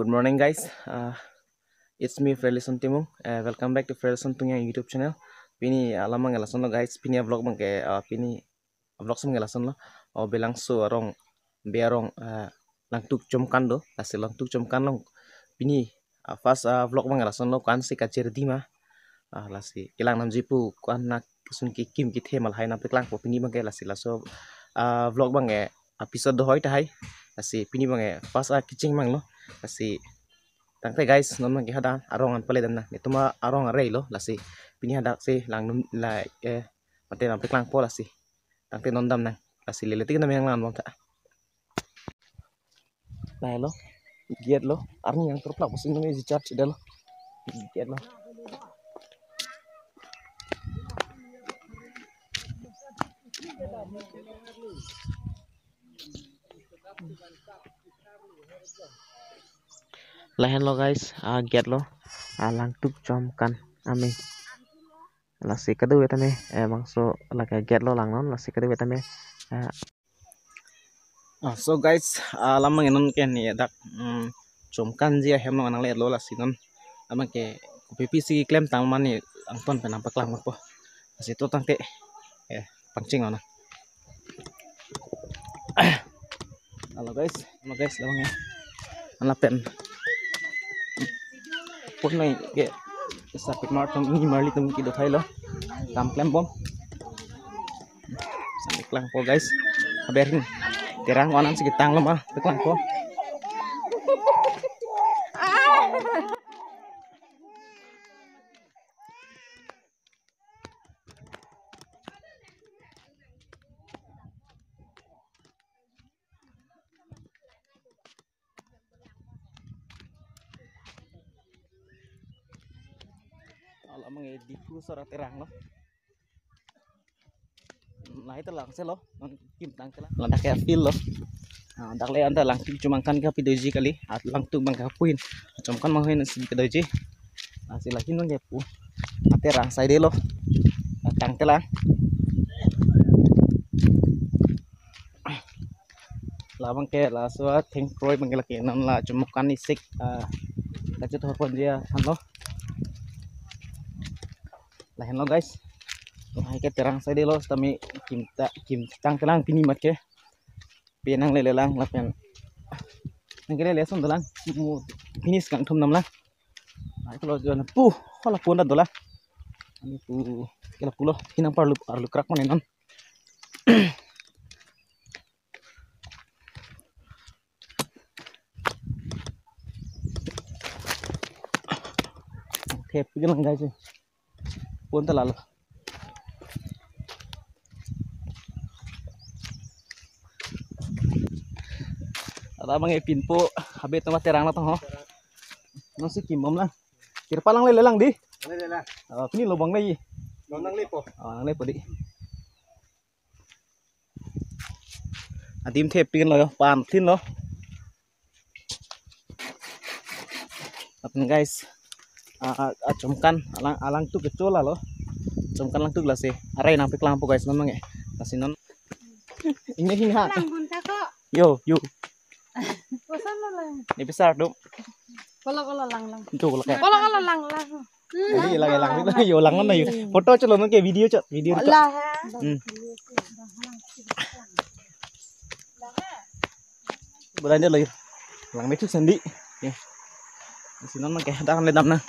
Good morning, guys. It's me, Frelison Timung. Welcome back to Frelison Tungyang YouTube channel. Pini alamang ngelason lo, guys. Pini vlog mangke pini vlog sem ngelason lo. Belang so arong bearong langtuk jomkan do. Hasil langtuk jomkan long. Pini first vlog mang ngelason lo kan si kacir dima. Lasi kilang nam jipu kan nak sun ki kim ki themal hai nam piklang po pini mangke lasi laso vlog mangke episode hoi ta hai. Lasi pini mangke first kicing mang lo. Lasi tangte guys non mang hada arongan pale dan na ituma arong arei lo lasi pini hada se lang la mate nam piklang po lasi tangte non dam nang lasi leletik nam yang lan bang ta lai lo giat lo arni yang terplak pusing ni di charge dah lo giat lo lahen lo guys get lo langtuk jomkan ame lasi kadu wetame bangso laka get lo lang non lasi kadu wetame so guys lamang enon ken ni dak jomkan jia hem no nang le lo lasi non amang ke PPC claim tang mani angton penam paklang mo po lasi to tangte pancing ona halo guys lamang ya anapen pun này cái sapit mar trong ini marli tum kido thai lo tam klem bom sampai klang po guys haberin terang wanan sikit tang lo ma klang po ala mange diffuser terang lo nah itu lang selo kim tang kala landak ya feel lo dak le anda lang cuma kan ka pidoji kali at lang tu bang ka puin cuma kan manghoin si pidoji si lagi nang ya pu terang sai de lo tang kala labang ke la so thing kroi bang kala ke nan la cuma kan isik kacet horpon dia lo lahen lo guys hai ke terang sai de lo tami kim tang telang pini mat ke penang le lang lapen nang kele leson dalang finish kang thum nam lang ai to lo jon pu hola pun da dola ani pu kela pulo hinang parlu krak man non thep lang guys pun terlalu ada bang epin po habis tempat terang lah toh nasi kimom lah kira palang lelang di ini lubang lagi nang lepo di adim thepin lo pan tin lo guys jomkan alang tu kecil lah lo jomkan lang tu lah sih arai nampak lampu guys memang ya kasih non ini hingga yo ini besar dong kalau lang itu kayak kalau lang ini lang itu yo lang mana yo foto celo nang kayak video cok lah berlanjut lagi lang mesuk sendi ya sinon mah kayak dah ledam nah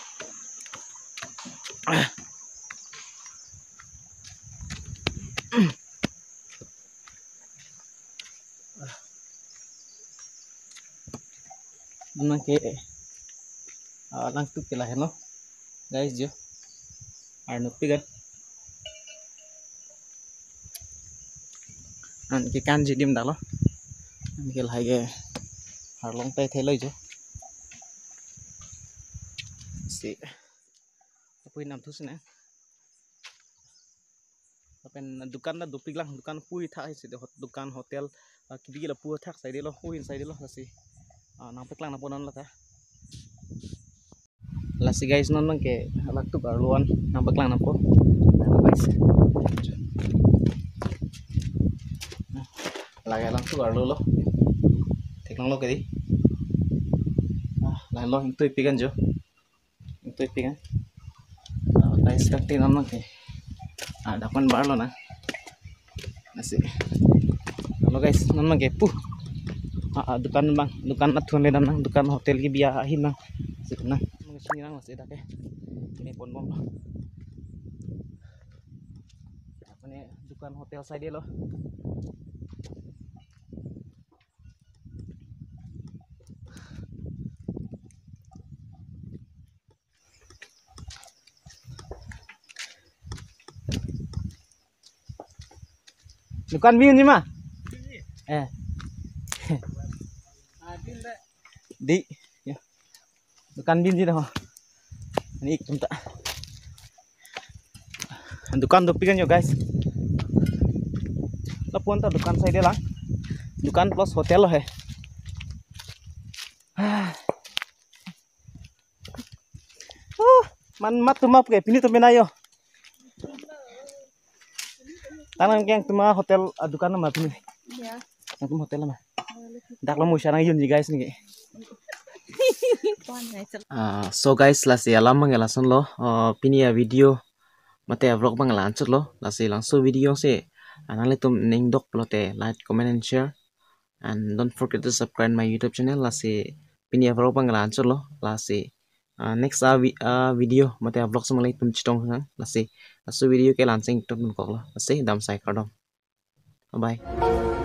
nang kayak lang tu kelahan lo guys jo arnut pigan an cái can gì điểm đó lo cái lại cái harlong tay thế lấy jo si pui nam tu sini apen dukan na dupik lang dukan pui thak si dukan hotel kibigi la pu thak sai de lo huin sai de lo lasi nampek lang naponon la ta lasi guys non mang ke alak tu barluan nampek lang napo guys lagi lang tu barlu lo thik lang lo ke di lalu itu ipikan jo itu ipikan guys takti nama ke dapat bar lo na nasi halo guys nama ke dukan bang dukan atuan le nang dukan hotel ki biya ahin nang sit nang sini nang masih dak ini pon bom lo apa nih dukan hotel saya dia lo dukan bin ni mah di ya dukan bin sih dah ini kita dukan dopikan yo guys lapun ta dukan saya dia lang dukan plus hotel lo he man mat tu map ke pini tu menayo tanang yang tuma hotel dukan nama pini Ya. yang tuma hotel nama dak lo musyarang yun ji guys ni so guys lasi alam mangelason lo pini ya video mate vlog mangelanchut lo lasi langsung video se anale tum ning dok plote like comment and share and don't forget to subscribe my YouTube channel lasi pini ya vlog mangelanchut lo lasi next video mate vlog semalai tum chitong hang lasi asu video ke lansing tum kok lo lasi dam sai kardom bye bye